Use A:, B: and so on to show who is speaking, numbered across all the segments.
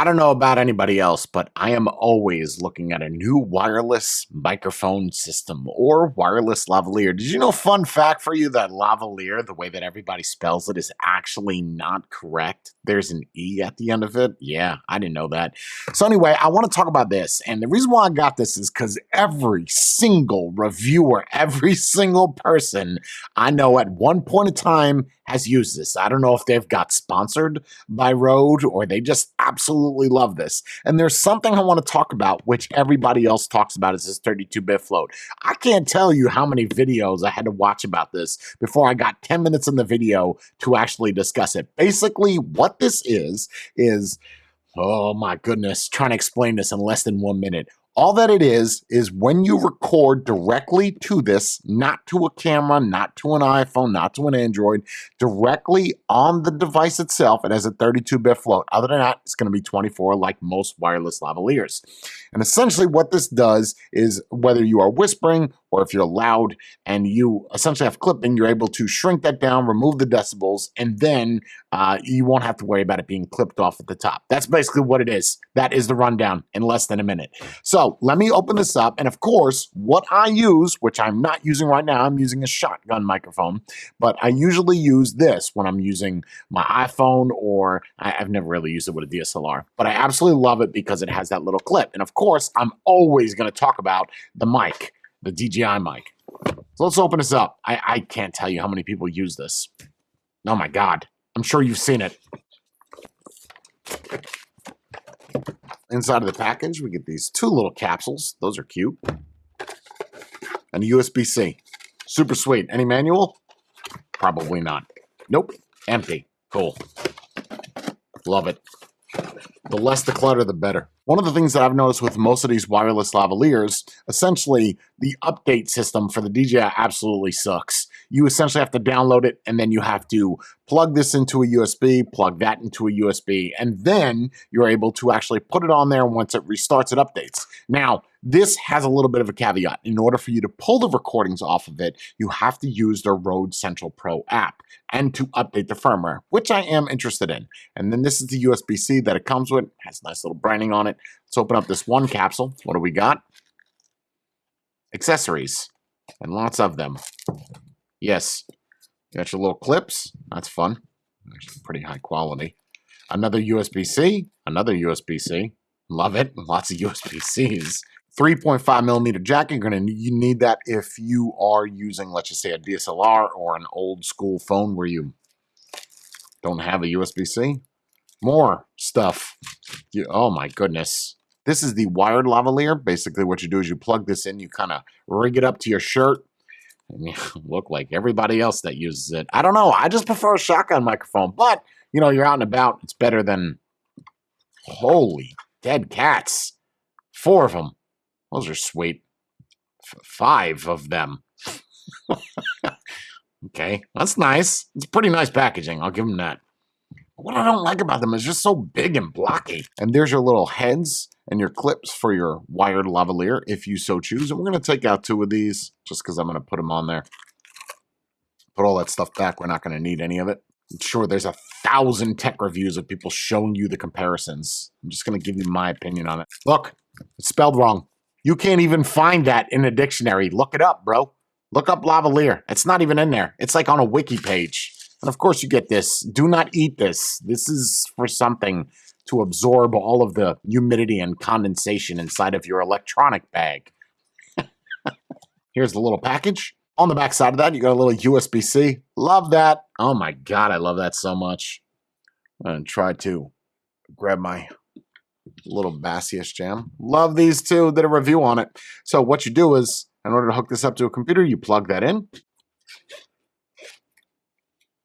A: I don't know about anybody else, but I am always looking at a new wireless microphone system or wireless lavalier. Did you know, fun fact for you, that lavalier, the way that everybody spells it, is actually not correct? There's an E at the end of it. Yeah, I didn't know that. So anyway, I want to talk about this. And the reason why I got this is because every single reviewer, every single person I know at one point in time has used this. I don't know if they've got sponsored by Rode or they just absolutely love this. And there's something I want to talk about, which everybody else talks about, is this 32-bit float. I can't tell you how many videos I had to watch about this before I got 10 minutes in the video to actually discuss it. Basically, what this is, oh my goodness, trying to explain this in less than 1 minute. All that it is when you record directly to this, not to a camera, not to an iPhone, not to an Android, directly on the device itself, it has a 32-bit float. Other than that, it's going to be 24 like most wireless lavaliers. And essentially what this does is, whether you are whispering or if you're loud and you essentially have clipping, you're able to shrink that down, remove the decibels, and then you won't have to worry about it being clipped off at the top. That's basically what it is. That is the rundown in less than a minute. So let me open this up. And of course, what I use, which I'm not using right now, I'm using a shotgun microphone, but I usually use this when I'm using my iPhone, or I've never really used it with a DSLR, but I absolutely love it because it has that little clip. And of course, I'm always going to talk about the mic, the DJI mic. So let's open this up. I can't tell you how many people use this. Oh my God. I'm sure you've seen it. Inside of the package, we get these two little capsules. Those are cute. And a USB-C. Super sweet. Any manual? Probably not. Nope. Empty. Cool. Love it. The less the clutter, the better. One of the things that I've noticed with most of these wireless lavaliers, essentially the update system for the DJI absolutely sucks. You essentially have to download it, and then you have to plug this into a USB, plug that into a USB, and then you're able to actually put it on there, and once it restarts, it updates. Now, this has a little bit of a caveat. In order for you to pull the recordings off of it, you have to use the Rode Central Pro app and to update the firmware, which I am interested in. And then this is the USB-C that it comes with. It has a nice little branding on it. Let's open up this one capsule. What do we got? Accessories, and lots of them. Yes, you got your little clips. That's fun. Actually, pretty high quality. Another USB-C, another USB-C. Love it. Lots of USB-Cs. 3.5 millimeter jack. You're going to need that if you are using, let's just say, a DSLR or an old school phone where you don't have a USB-C. More stuff. Oh my goodness. This is the wired lavalier. Basically what you do is you plug this in, you kind of rig it up to your shirt, and you look like everybody else that uses it. I don't know. I just prefer a shotgun microphone, but you know, you're out and about. It's better than, holy dead cats. 4 of them. Those are sweet. 5 of them. Okay, that's nice. It's pretty nice packaging. I'll give them that. What I don't like about them is just so big and blocky. And there's your little heads and your clips for your wired lavalier, if you so choose. And we're going to take out 2 of these just because I'm going to put them on there. Put all that stuff back. We're not going to need any of it. I'm sure there's 1,000 tech reviews of people showing you the comparisons. I'm just going to give you my opinion on it. Look, it's spelled wrong. You can't even find that in a dictionary. Look it up, bro. Look up lavalier. It's not even in there. It's like on a wiki page. And of course you get this. Do not eat this. This is for something to absorb all of the humidity and condensation inside of your electronic bag. Here's the little package. On the back side of that, you got a little USB-C. Love that. Oh my God, I love that so much. I'm going to try to grab my little Bassius jam. Love these two. Did a review on it. So what you do is, in order to hook this up to a computer, you plug that in.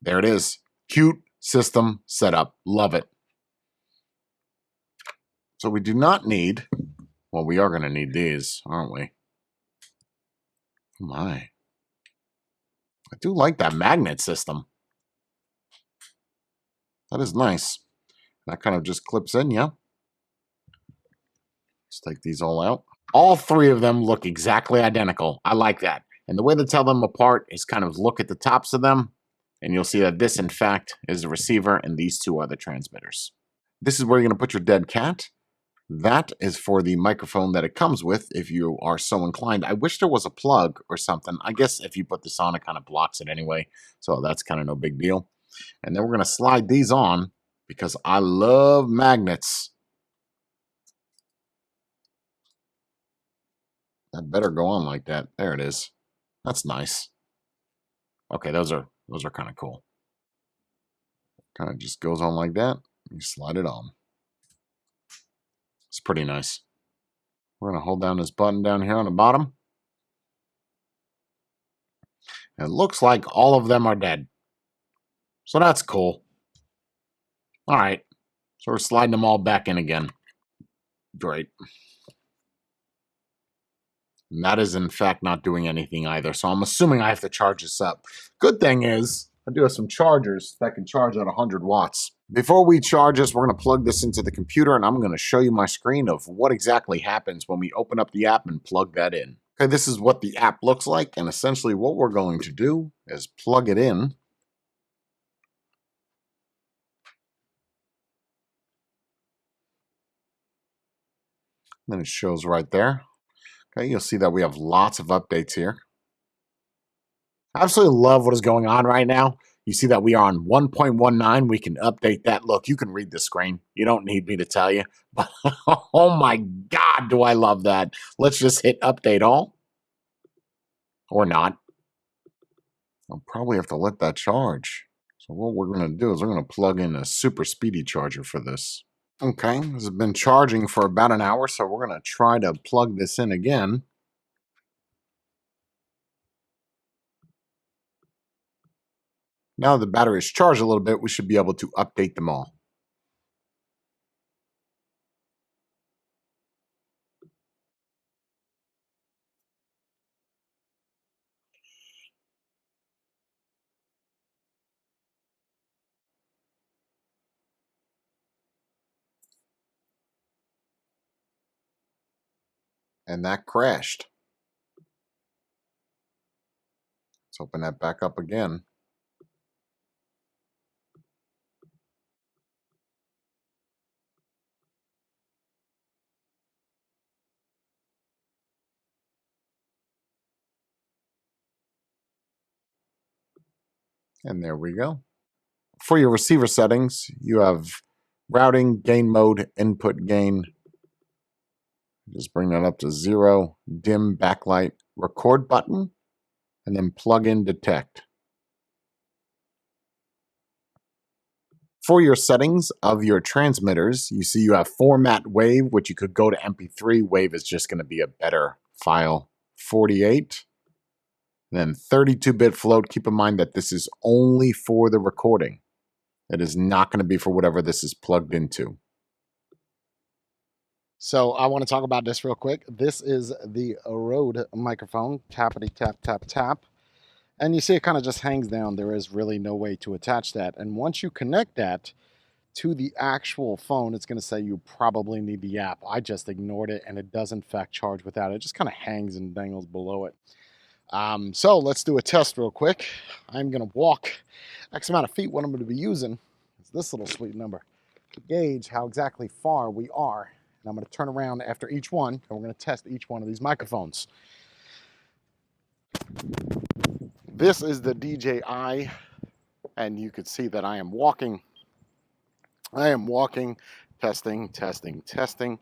A: There it is. Cute system setup. Love it. So we do not need, well, we are going to need these, aren't we? Oh my. I do like that magnet system. That is nice. That kind of just clips in, yeah. Let's take these all out. All 3 of them look exactly identical. I like that. And the way to tell them apart is kind of look at the tops of them, and you'll see that this, in fact, is the receiver, and these 2 are the transmitters. This is where you're going to put your dead cat. That is for the microphone that it comes with if you are so inclined. I wish there was a plug or something. I guess if you put this on, it kind of blocks it anyway. So that's kind of no big deal. And then we're going to slide these on because I love magnets. That better go on like that. There it is. That's nice. Okay, those are kind of cool. Kind of just goes on like that. You slide it on. It's pretty nice. We're going to hold down this button down here on the bottom. And it looks like all of them are dead. So that's cool. All right. So we're sliding them all back in again. Great. And that is, in fact, not doing anything either. So I'm assuming I have to charge this up. Good thing is, I do have some chargers that can charge at 100 watts. Before we charge this, we're going to plug this into the computer, and I'm going to show you my screen of what exactly happens when we open up the app and plug that in. Okay, this is what the app looks like, and essentially what we're going to do is plug it in. Then it shows right there. Okay, you'll see that we have lots of updates here. I absolutely love what is going on right now. You see that we are on 1.19. We can update that. Look, you can read the screen. You don't need me to tell you. But oh my God, do I love that. Let's just hit update all. Or not. I'll probably have to let that charge. So what we're going to do is we're going to plug in a super speedy charger for this. Okay, this has been charging for about an hour, so we're going to try to plug this in again. Now the battery is charged a little bit, we should be able to update them all. And that crashed. Let's open that back up again. And there we go. For your receiver settings, you have routing, gain mode, input gain. Just bring that up to 0, dim backlight, record button, and then plug in detect. For your settings of your transmitters, you see you have format WAV, which you could go to MP3. WAV is just going to be a better file. 48. Then 32-bit float. Keep in mind that this is only for the recording. It is not going to be for whatever this is plugged into.
B: So I want to talk about this real quick. This is the Rode microphone. Tappity tap, tap, tap. And you see it kind of just hangs down. There is really no way to attach that. And once you connect that to the actual phone, it's going to say you probably need the app. I just ignored it, and it does in fact charge without it. It just kind of hangs and dangles below it. So let's do a test real quick. I'm going to walk X amount of feet. What I'm going to be using is this little sweet number to gauge how exactly far we are. And I'm going to turn around after each one, and we're going to test each one of these microphones. This is the DJI, and you can see that I am walking. I am walking, testing, testing, testing.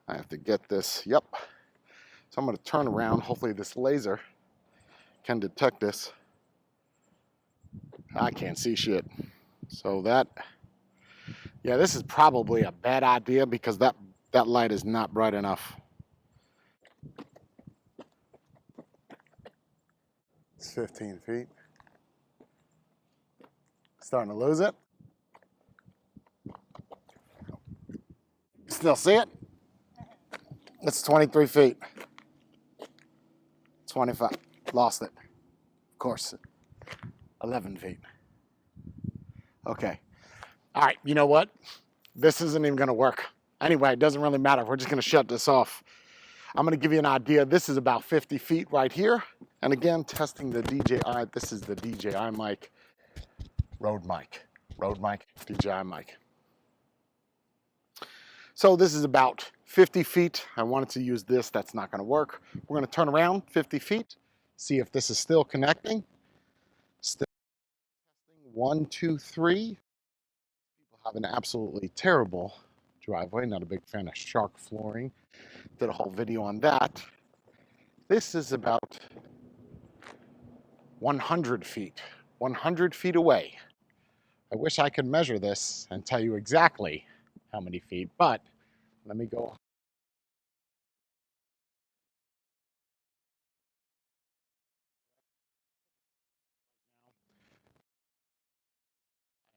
B: I have to get this. Yep. So I'm going to turn around. Hopefully this laser can detect this. I can't see shit. So that, yeah, this is probably a bad idea because that light is not bright enough. It's 15 feet. Starting to lose it. Still see it? It's 23 feet. 25. Lost it. Of course. 11 feet. Okay. All right. You know what? This isn't even going to work. Anyway, it doesn't really matter. We're just going to shut this off. I'm going to give you an idea. This is about 50 feet right here. And again, testing the DJI. This is the DJI mic. Rode mic. DJI mic. So this is about 50 feet. I wanted to use this. That's not going to work. We're going to turn around 50 feet, see if this is still connecting. Still testing. 1, 2, 3. People have an absolutely terrible driveway. Not a big fan of shark flooring. Did a whole video on that. This is about 100 feet. 100 feet away. I wish I could measure this and tell you exactly how many feet, but let me go.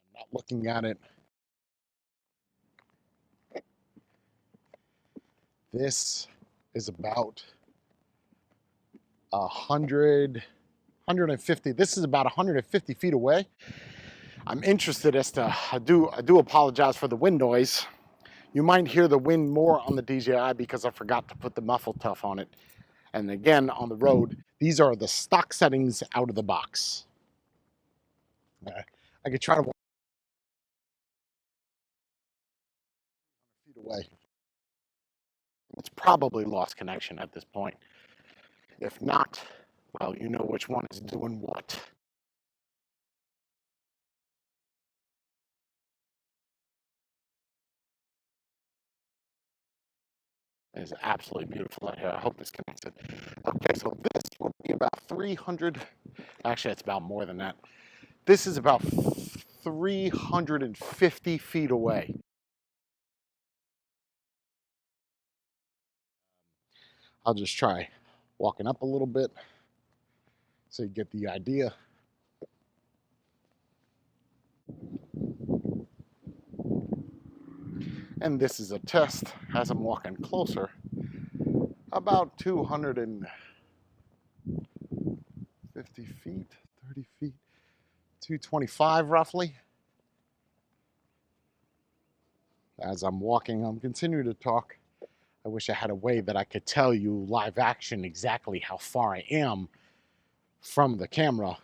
B: I'm not looking at it. This is about 150. This is about 150 feet away. I'm interested as to, I do apologize for the wind noise. You might hear the wind more on the DJI because I forgot to put the muffle tough on it. And again, on the road, these are the stock settings out of the box. I could try to walk feet away. It's probably lost connection at this point. If not, well, you know which one is doing what. It is absolutely beautiful out here. I hope this connected. Okay, so this will be about 300. Actually, it's about more than that. This is about 350 feet away. I'll just try walking up a little bit so you get the idea. And this is a test as I'm walking closer. About 250 feet, 30 feet, 225 roughly. As I'm walking, I'm continuing to talk. I wish I had a way that I could tell you live action exactly how far I am from the camera,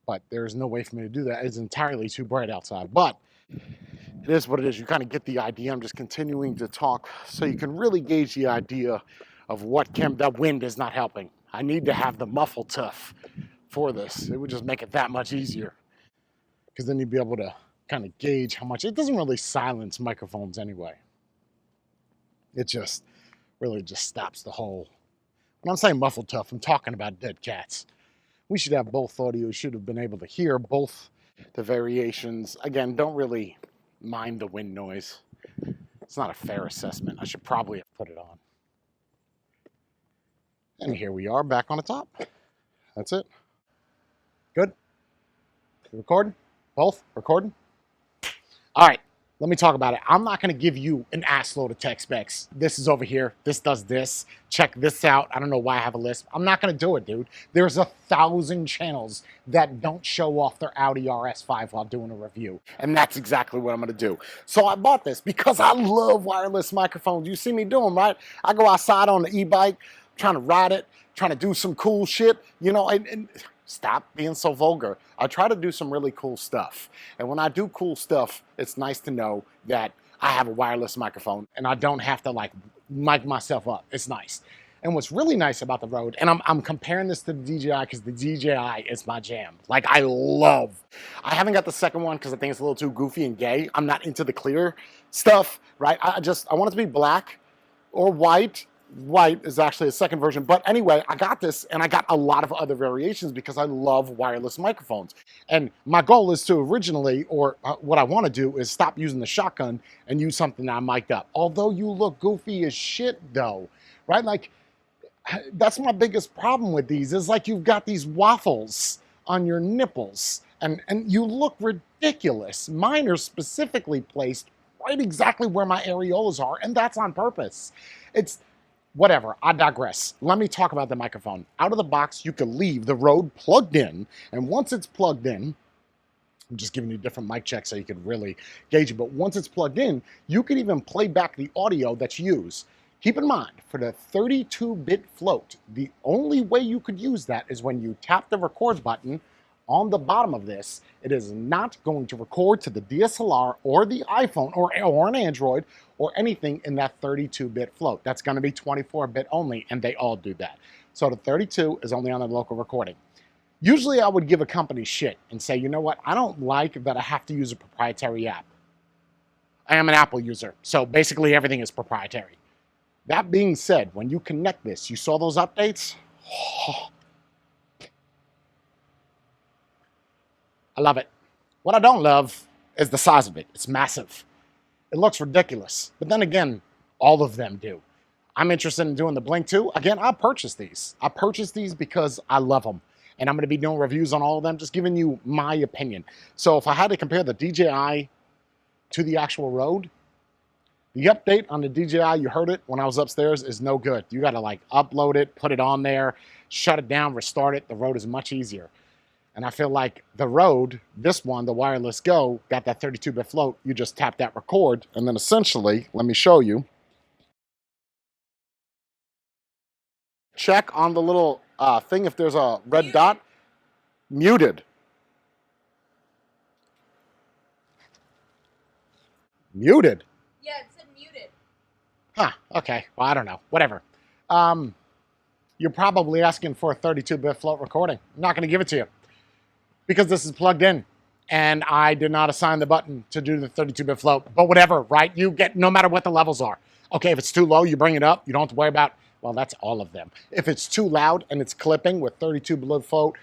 B: but there's no way for me to do that. It's entirely too bright outside, but it is what it is. You kind of get the idea. I'm just continuing to talk so you can really gauge the idea of what that wind is not helping. I need to have the muffle tough for this. It would just make it that much easier because then you'd be able to kind of gauge how much. It doesn't really silence microphones anyway. It just really just stops the whole. When I'm saying muffle tough, I'm talking about dead cats. We should have both audio. You should have been able to hear both the variations. Again, don't really mind the wind noise. It's not a fair assessment. I should probably have put it on. And here we are back on the top. That's it. Good? Recording? Both? Recording? All right. Let me talk about it. I'm not going to give you an ass load of tech specs. This is over here. This does this. Check this out. I don't know why I have a list. I'm not going to do it, dude. There's 1,000 channels that don't show off their Audi RS5 while doing a review. And that's exactly what I'm going to do. So I bought this because I love wireless microphones. You see me do them, right? I go outside on the e-bike, trying to ride it, trying to do some cool shit, you know, and stop being so vulgar. I try to do some really cool stuff. And when I do cool stuff, it's nice to know that I have a wireless microphone and I don't have to like mic myself up. It's nice. And what's really nice about the Rode, and I'm comparing this to the DJI because the DJI is my jam. Like I haven't got the second one because I think it's a little too goofy and gay. I'm not into the clear stuff, right? I want it to be black or white. White is actually a second version. But anyway, I got this and I got a lot of other variations because I love wireless microphones. And my goal is to originally, or what I want to do is stop using the shotgun and use something that I'm mic'd up. Although you look goofy as shit though, right? Like that's my biggest problem with these is like you've got these waffles on your nipples and you look ridiculous. Mine are specifically placed right exactly where my areolas are and that's on purpose. It's whatever, I digress. Let me talk about the microphone. Out of the box, you can leave the Rode plugged in, and once it's plugged in, I'm just giving you different mic checks so you can really gauge it, but once it's plugged in, you can even play back the audio that you use. Keep in mind, for the 32-bit float, the only way you could use that is when you tap the record button on the bottom of this, it is not going to record to the DSLR or the iPhone or an Android or anything in that 32-bit float. That's going to be 24-bit only, and they all do that. So the 32 is only on the local recording. Usually I would give a company shit and say, you know what, I don't like that I have to use a proprietary app. I am an Apple user, so basically everything is proprietary. That being said, when you connect this, you saw those updates? Oh, I love it. What I don't love is the size of it. It's massive. It looks ridiculous. But then again, all of them do. I'm interested in doing the Blink 2. Again, I purchased these. I purchased these because I love them. And I'm going to be doing reviews on all of them, just giving you my opinion. So if I had to compare the DJI to the actual Rode, the update on the DJI, you heard it when I was upstairs, is no good. You got to like upload it, put it on there, shut it down, restart it. The Rode is much easier. And I feel like the Rode, this one, the Wireless Go, got that 32-bit float. You just tap that record, and then essentially, let me show you. Check on the little thing if there's a red dot. Muted. Muted?
C: Yeah, it said muted.
B: Huh, okay. Well, I don't know. Whatever. You're probably asking for a 32-bit float recording. I'm not going to give it to you because this is plugged in, and I did not assign the button to do the 32-bit float. But whatever, right? You get, no matter what the levels are. Okay, if it's too low, you bring it up. You don't have to worry about, well, that's all of them. If it's too loud and it's clipping with 32-bit float,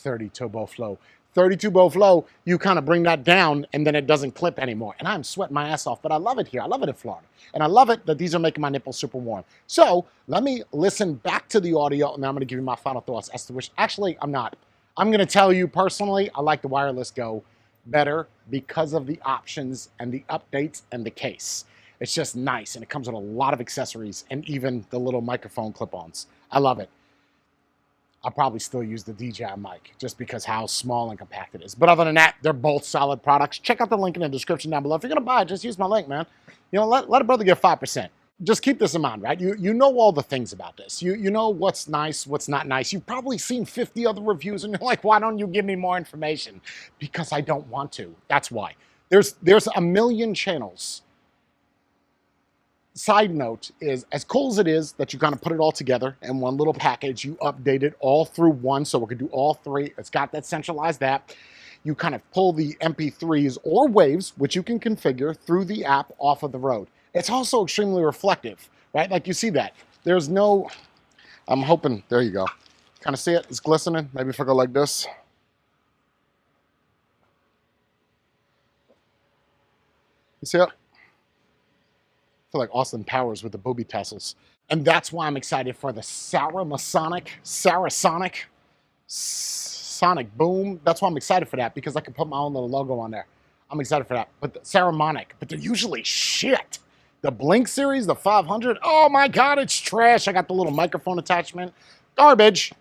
B: 32-bit flow, you kind of bring that down and then it doesn't clip anymore. And I'm sweating my ass off, but I love it here. I love it in Florida. And I love it that these are making my nipples super warm. So let me listen back to the audio, and then I'm going to give you my final thoughts as to which, actually, I'm not. I'm going to tell you personally, I like the Wireless Go better because of the options and the updates and the case. It's just nice, and it comes with a lot of accessories and even the little microphone clip-ons. I love it. I'll probably still use the DJI mic just because how small and compact it is. But other than that, they're both solid products. Check out the link in the description down below. If you're going to buy it, just use my link, man. You know, let a brother get 5%. Just keep this in mind, right? You know all the things about this. You know what's nice, what's not nice. You've probably seen 50 other reviews, and you're like, why don't you give me more information? Because I don't want to. That's why. There's a million channels. Side note is, as cool as it is that you kind of put it all together in one little package, you update it all through one, so we could do all three. It's got that centralized app. You kind of pull the MP3s or waves, which you can configure through the app off of the Rode. It's also extremely reflective, right? Like you see that. There's no, I'm hoping, there you go. Kind of see it? It's glistening. Maybe if I go like this. You see it? I feel like Austin Powers with the booby tassels. And that's why I'm excited for the Sarasonic Sonic Boom. That's why I'm excited for that, because I can put my own little logo on there. I'm excited for that. But the Saramonic, but they're usually shit. The Blink series, the 500, oh my God, it's trash. I got the little microphone attachment. Garbage.